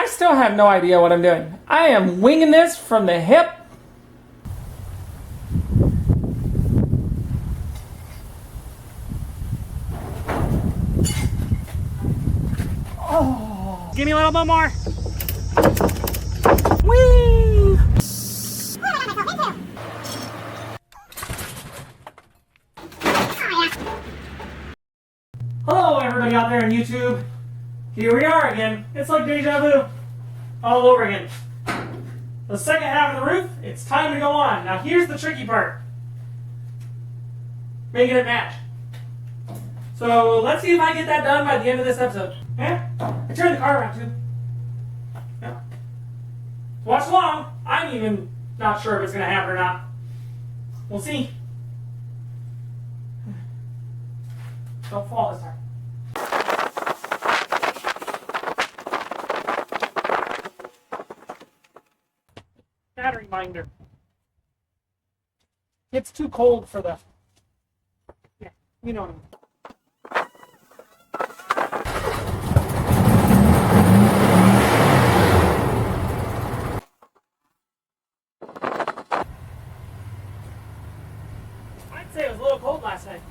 still have no idea what I'm doing. I am winging this from the hip. Oh, give me a little bit more. Whee! Hello everybody out there on YouTube. Here we are again. It's like deja vu all over again. The second half of the roof, it's time to go on. Now here's the tricky part. Making it match. So let's see if I get that done by the end of this episode. Yeah? I turned the car around too. Yeah. Watch along. I'm even not sure if it's going to happen or not. We'll see. Don't fall this time. Battery minder. It's too cold for the... Yeah, you know what I mean. I'd say it was a little cold last night.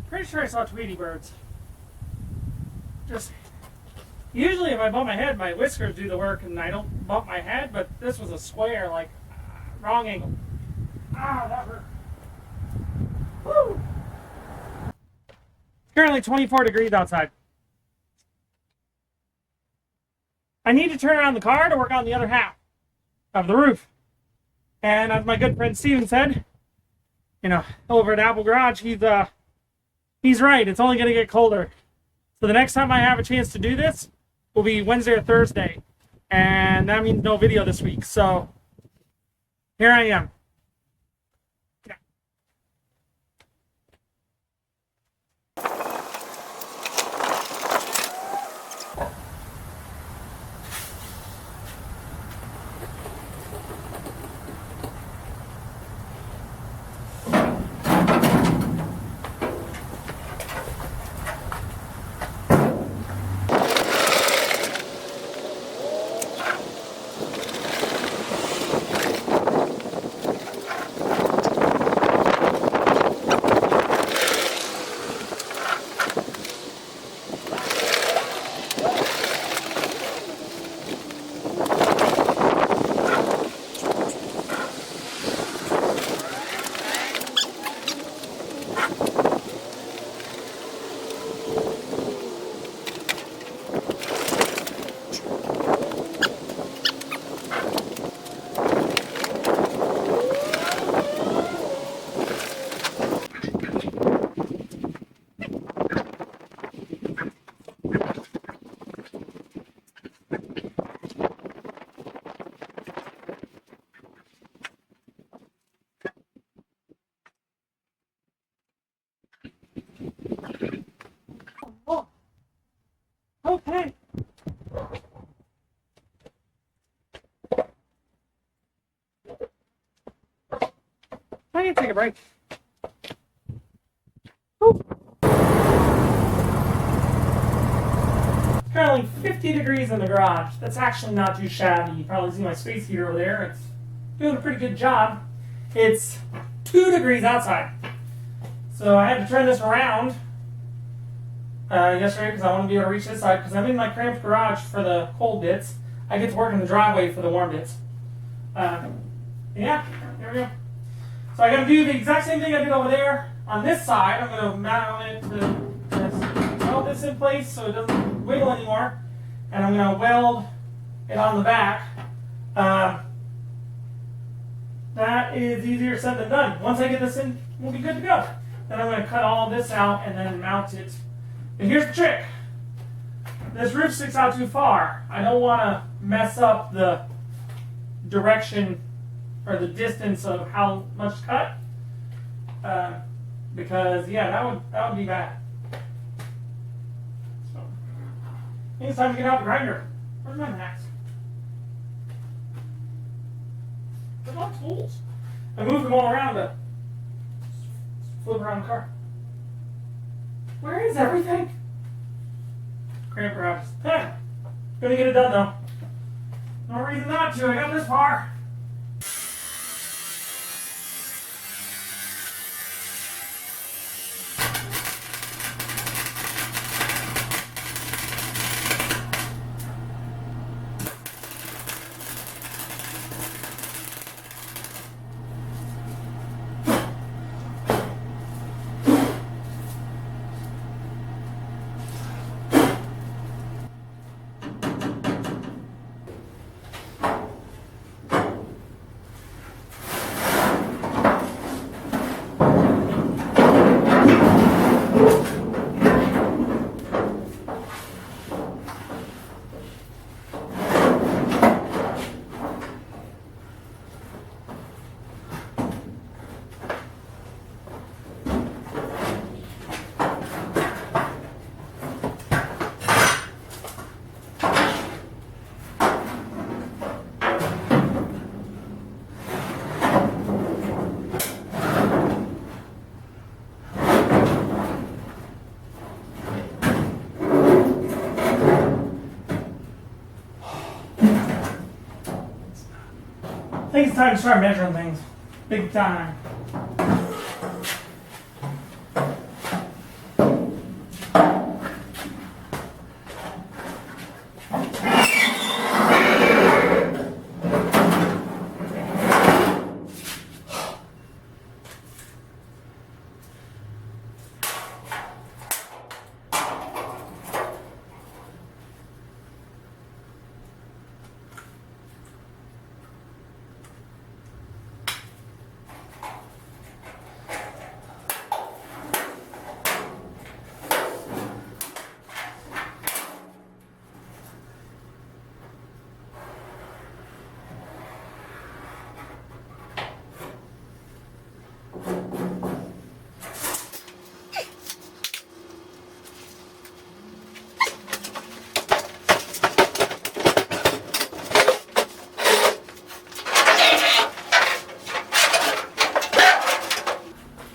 Pretty sure I saw Tweety birds. Just usually if I bump my head, my whiskers do the work and I don't bump my head, but this was a square, like wrong angle. Ah, that hurt. Woo! It's currently 24 degrees outside. I need to turn around the car to work on the other half of the roof. And as my good friend Steven said, you know, over at Apple Garage, he's right. It's only going to get colder. So the next time I have a chance to do this will be Wednesday or Thursday. And that means no video this week. So here I am. Yeah. Oh, okay. I need to take a break. Whew. Currently 50 degrees in the garage. That's actually not too shabby. You probably see my space heater over there. It's doing a pretty good job. It's 2 degrees outside. So I had to turn this around yesterday because I want to be able to reach this side because I'm in my cramped garage for the cold bits. I get to work in the driveway for the warm bits. Yeah, there we go. So I got to do the exact same thing I did over there. On this side, I'm going to mount it to weld this in place so it doesn't wiggle anymore. And I'm going to weld it on the back. that is easier said than done. Once I get this in, we'll be good to go. Then I'm going to cut all this out and then mount it. And here's the trick. This roof sticks out too far. I don't want to mess up the direction or the distance of how much to cut. Because yeah, that would be bad. So, I think it's time to get out the grinder. Where's my max? There's a lot of tools. I moved them all around to flip around the car. Where is everything? Cramp wraps. Gonna get it done though. No reason not to. I got this far. I think it's time to start measuring things. Big time.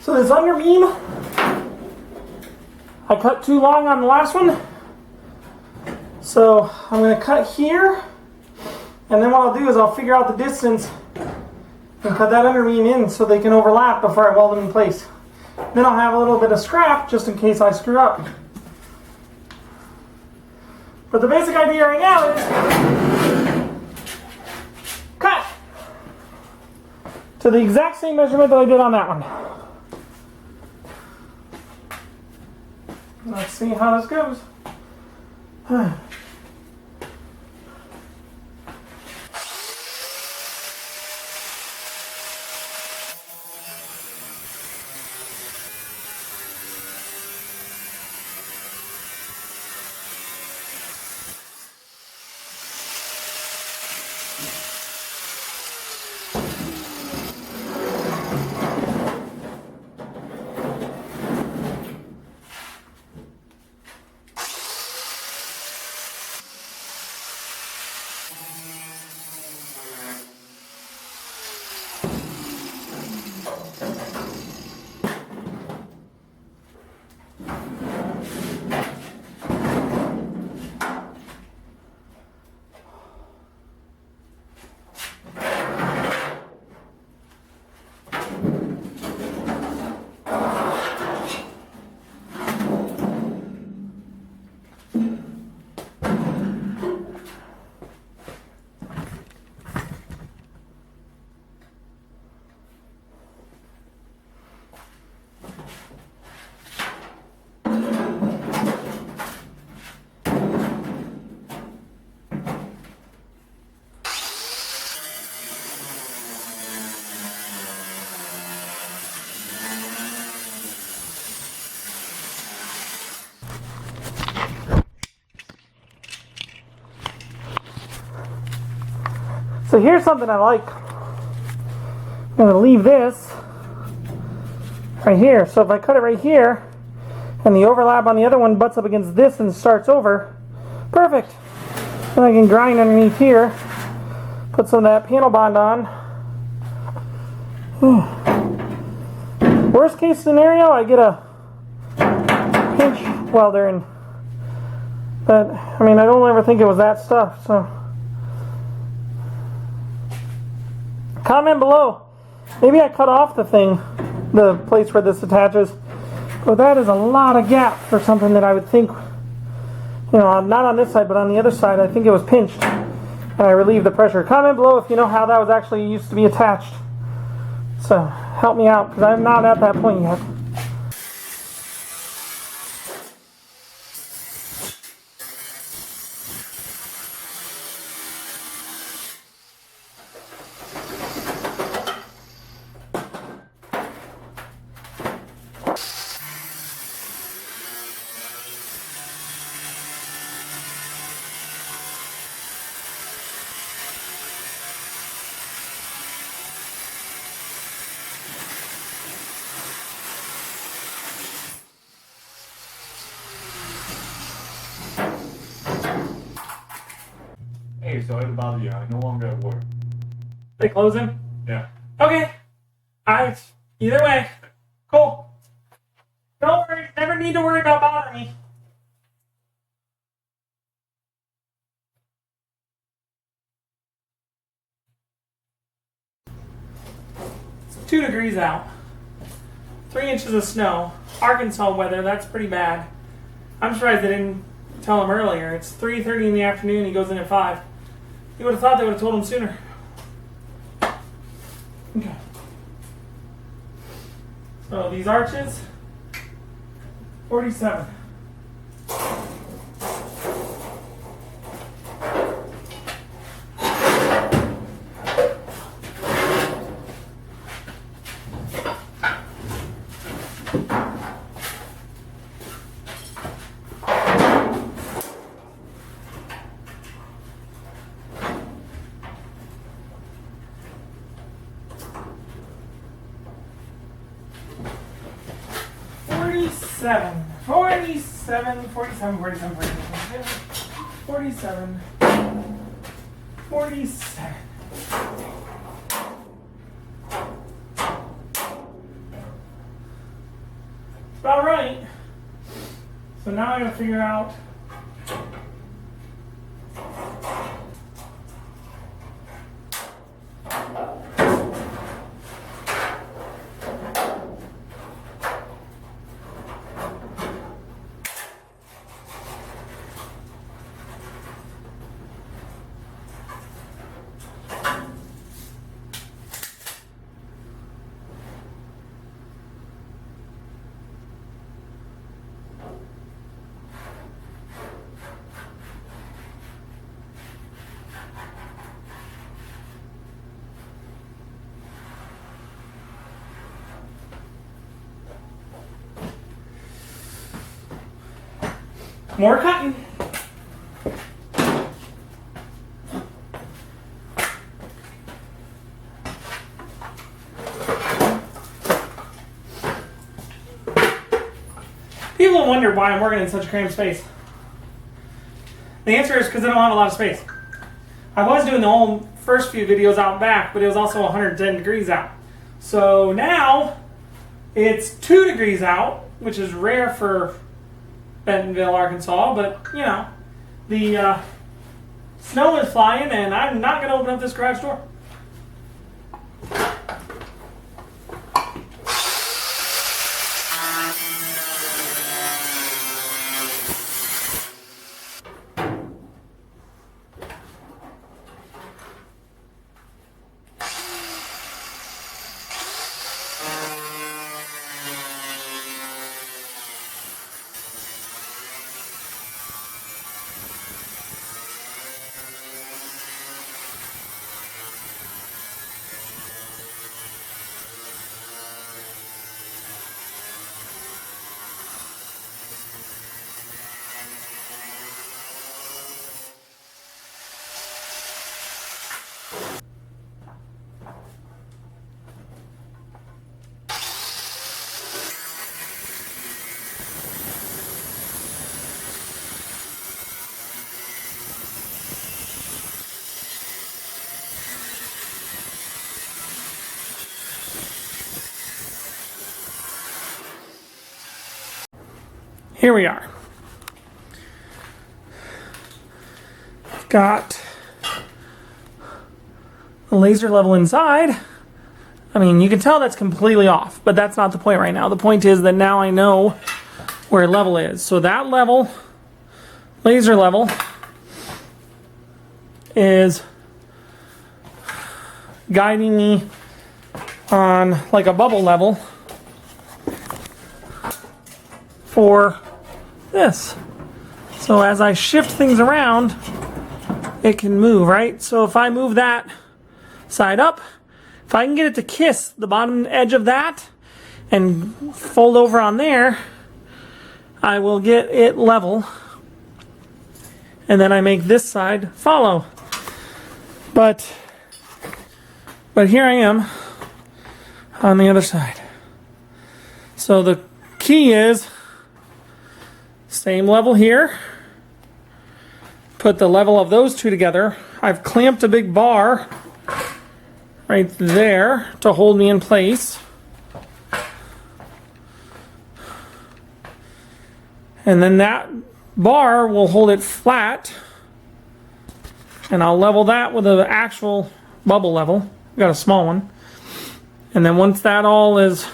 So this under beam, I cut too long on the last one. So I'm going to cut here, and then what I'll do is I'll figure out the distance and cut that under beam in so they can overlap before I weld them in place. Then I'll have a little bit of scrap just in case I screw up. But the basic idea right now is cut to the exact same measurement that I did on that one. Let's see how this goes. So here's something I like. I'm going to leave this right here. So if I cut it right here, and the overlap on the other one butts up against this and starts over, perfect. Then I can grind underneath here, put some of that panel bond on. Worst case scenario, I get a pinch welder, but I mean, I don't ever think it was that stuff. So comment below. Maybe I cut off the thing, the place where this attaches. But that is a lot of gap for something that I would think, you know, not on this side, but on the other side, I think it was pinched. And I relieved the pressure. Comment below if you know how that was actually used to be attached. So help me out, because I'm not at that point yet. Hey, sorry to bother you. I no longer at work. They closing? Yeah. Okay. Either way. Cool. Don't worry. Never need to worry about bothering me. It's 2 degrees out. 3 inches of snow. Arkansas weather. That's pretty bad. I'm surprised they didn't tell him earlier. It's 3:30 in the afternoon. He goes in at 5. You would have thought they would have told him sooner. Okay. So these arches, 47. Forty-seven, 47, 47, 47, 47, 47. About right. So now I gotta figure out more cutting. People wonder why I'm working in such a cramped space. The answer is because I don't have a lot of space. I was doing the whole first few videos out back, but it was also 110 degrees out. So now it's 2 degrees out, which is rare for Bentonville, Arkansas, but you know, the snow is flying and I'm not going to open up this garage door. here we are. Got the laser level inside. I mean, you can tell that's completely off, but that's not the point right now. The point is that now I know where level is. So that level, laser level, is guiding me on like a bubble level for this. So as I shift things around, it can move, right? So if I move that side up, if I can get it to kiss the bottom edge of that and fold over on there, I will get it level. And then I make this side follow. But here I am on the other side. So the key is same level here. Put the level of those two together. I've clamped a big bar right there to hold me in place. And then that bar will hold it flat. And I'll level that with an actual bubble level. I've got a small one. And then once that all is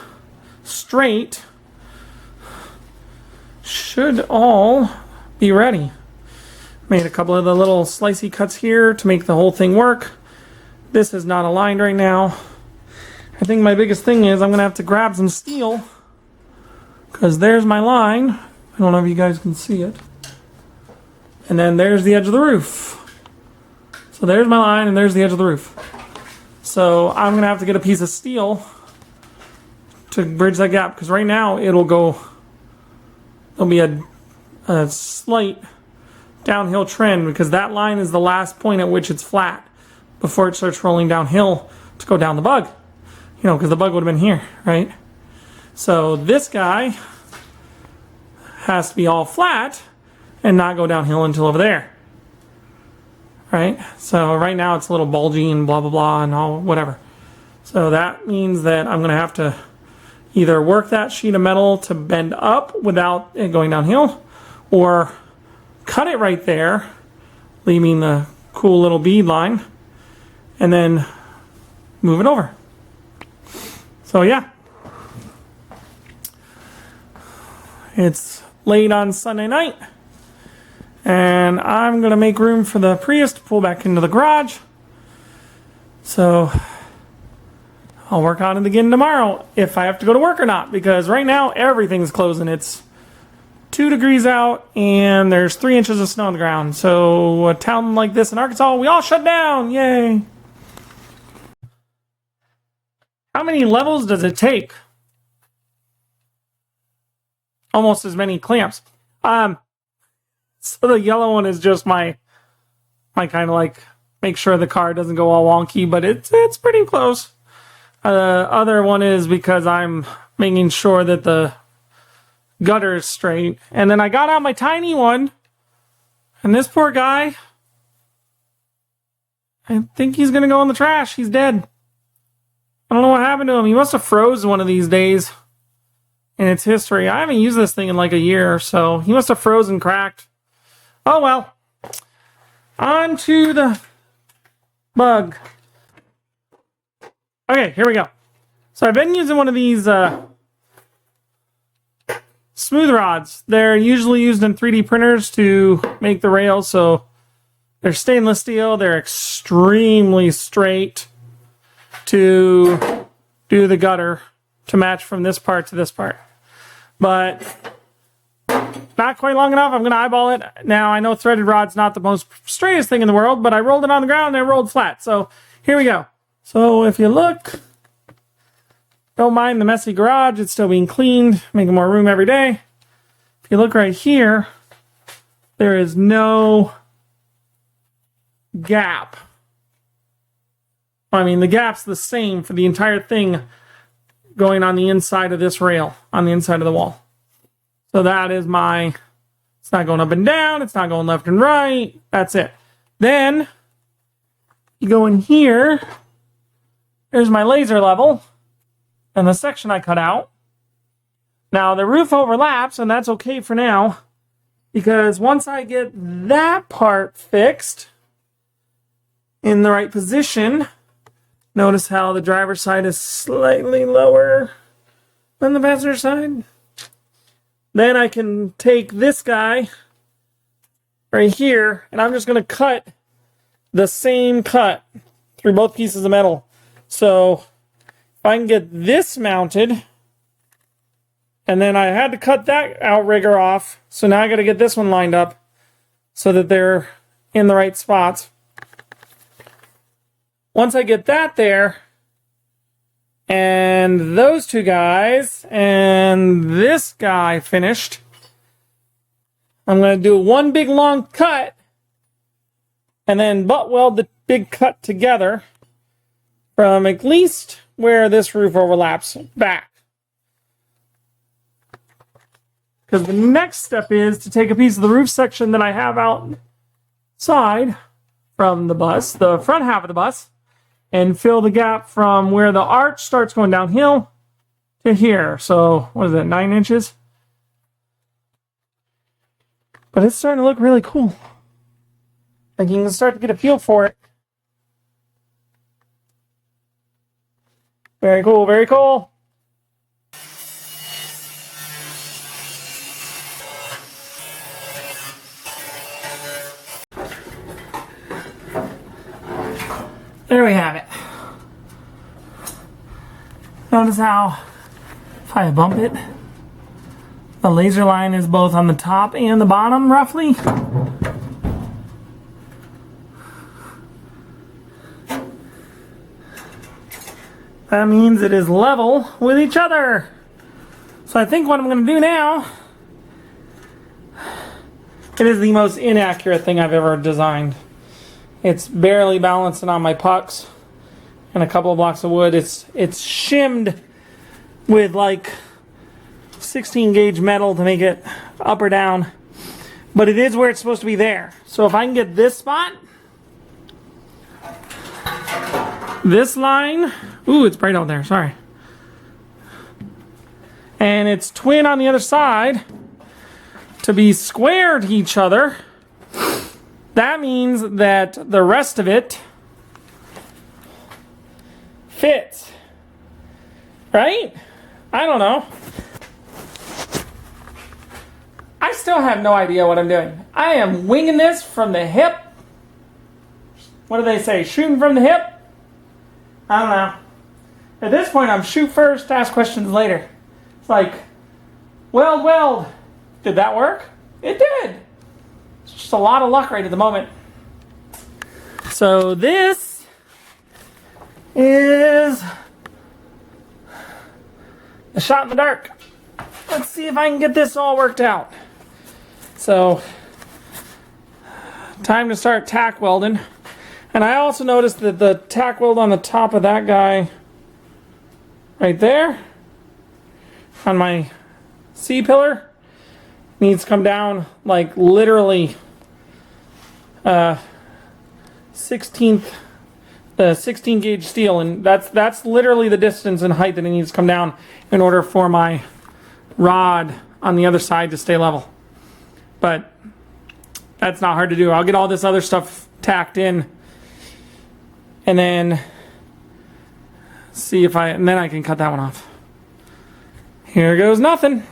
straight, should all be ready. Made a couple of the little slicey cuts here to make the whole thing work. This is not aligned right now. I think my biggest thing is I'm gonna have to grab some steel, because there's my line. I don't know if you guys can see it. And then there's the edge of the roof. So there's my line and there's the edge of the roof. So I'm gonna have to get a piece of steel to bridge that gap, because right now there'll be a slight downhill trend, because that line is the last point at which it's flat before it starts rolling downhill to go down the bug. You know, because the bug would have been here, right? So this guy has to be all flat and not go downhill until over there, right? So right now it's a little bulgy and blah, blah, blah, and all whatever. So that means that I'm going to have to either work that sheet of metal to bend up without it going downhill, or cut it right there, leaving the cool little bead line, and then move it over. So yeah, it's late on Sunday night, and I'm gonna make room for the Prius to pull back into the garage. So I'll work on it again tomorrow if I have to go to work or not, because right now everything's closing. It's 2 degrees out and there's 3 inches of snow on the ground. So a town like this in Arkansas, we all shut down. Yay. How many levels does it take? Almost as many clamps. So the yellow one is just my kind of like make sure the car doesn't go all wonky, but it's pretty close. Other one is because I'm making sure that the gutter is straight. And then I got out my tiny one, and this poor guy, I think he's gonna go in the trash. He's dead. I don't know what happened to him. He must have froze one of these days in its history. I haven't used this thing in like a year or so. He must have frozen, cracked. Oh well. On to the bug. Okay, here we go. So I've been using one of these smooth rods. They're usually used in 3D printers to make the rails. So they're stainless steel. They're extremely straight to do the gutter to match from this part to this part. But not quite long enough. I'm going to eyeball it. Now, I know threaded rod's not the most straightest thing in the world, but I rolled it on the ground and it rolled flat. So here we go. So if you look, don't mind the messy garage. It's still being cleaned, making more room every day. If you look right here, there is no gap. I mean, the gap's the same for the entire thing going on the inside of this rail, on the inside of the wall. So that is my, it's not going up and down, it's not going left and right, that's it. Then, you go in here, there's my laser level, and the section I cut out. Now the roof overlaps, and that's okay for now, because once I get that part fixed in the right position, notice how the driver's side is slightly lower than the passenger side. Then I can take this guy right here, and I'm just going to cut the same cut through both pieces of metal. So if I can get this mounted, and then I had to cut that outrigger off, so now I got to get this one lined up so that they're in the right spots. Once I get that there, and those two guys, and this guy finished, I'm going to do one big long cut, and then butt weld the big cut together from at least where this roof overlaps back. Because the next step is to take a piece of the roof section that I have outside from the bus, the front half of the bus, and fill the gap from where the arch starts going downhill to here. So, what is that, 9 inches? But it's starting to look really cool. Like you can start to get a feel for it. Very cool, very cool. There we have it. Notice how, if I bump it, the laser line is both on the top and the bottom, roughly. That means it is level with each other. So I think what I'm going to do now, it is the most inaccurate thing I've ever designed. It's barely balancing on my pucks and a couple of blocks of wood. It's shimmed with like 16 gauge metal to make it up or down. But it is where it's supposed to be there. So if I can get this spot, this line, ooh, it's bright out there, sorry. And it's twin on the other side to be square to each other. That means that the rest of it fits. Right? I don't know. I still have no idea what I'm doing. I am winging this from the hip. What do they say? Shooting from the hip? I don't know. At this point, I'm shoot first, ask questions later. It's like, weld. Did that work? It did. It's just a lot of luck right at the moment. So this is a shot in the dark. Let's see if I can get this all worked out. So, time to start tack welding. And I also noticed that the tack weld on the top of that guy right there on my C-pillar needs to come down like literally 16 gauge steel, and that's literally the distance and height that it needs to come down in order for my rod on the other side to stay level. But that's not hard to do. I'll get all this other stuff tacked in and then see if and then I can cut that one off. Here goes nothing.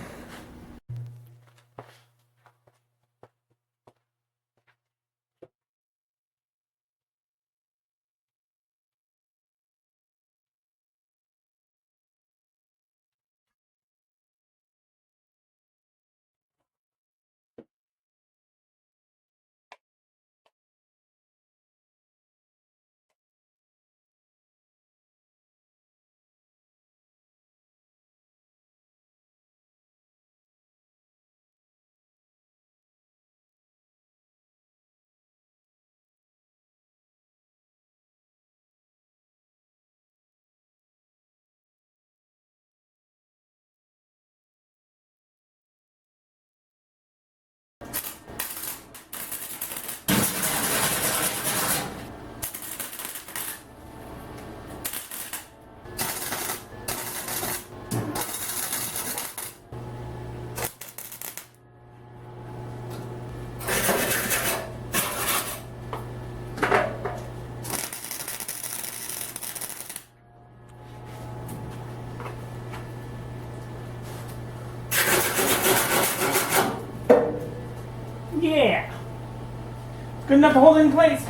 Good enough to hold it in place.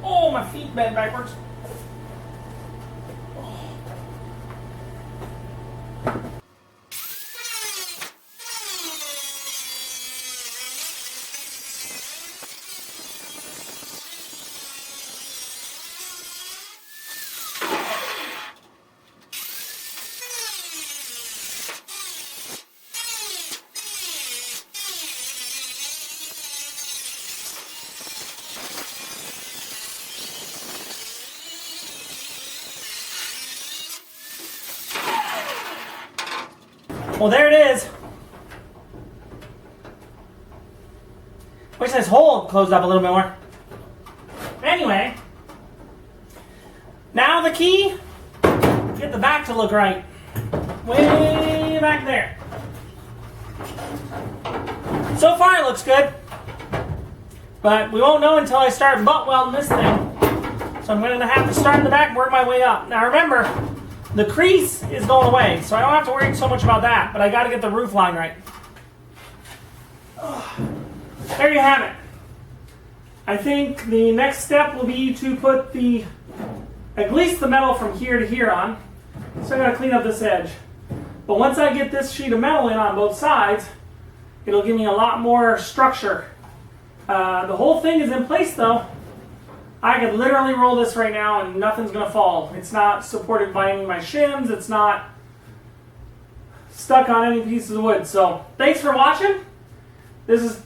Oh, my feet bent backwards. Well, there it is. Wish this hole closed up a little bit more. Anyway, now the key, get the back to look right. Way back there. So far it looks good, but we won't know until I start butt welding this thing. So I'm going to have to start in the back and work my way up. Now remember, the crease is going away, so I don't have to worry so much about that, but I got to get the roof line right. There you have it. I think the next step will be to put at least the metal from here to here on. So I got to clean up this edge. But once I get this sheet of metal in on both sides, it'll give me a lot more structure. The whole thing is in place though. I could literally roll this right now and nothing's going to fall. It's not supported by any of my shims. It's not stuck on any pieces of wood. So thanks for watching. This is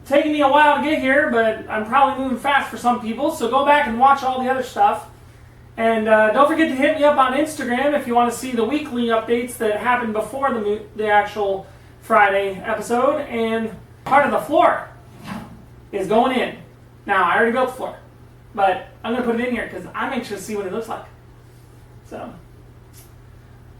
taking me a while to get here, but I'm probably moving fast for some people. So go back and watch all the other stuff. And don't forget to hit me up on Instagram if you want to see the weekly updates that happened before the actual Friday episode. And part of the floor is going in. Now, I already built the floor, but I'm going to put it in here because I'm anxious to see what it looks like. So,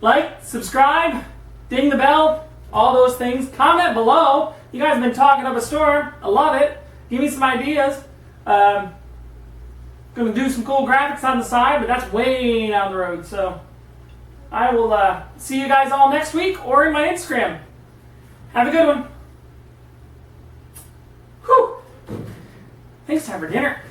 like, subscribe, ding the bell, all those things. Comment below. You guys have been talking up a storm. I love it. Give me some ideas. Going to do some cool graphics on the side, but that's way down the road. So, I will see you guys all next week or in my Instagram. Have a good one. Whew. I think it's time for dinner.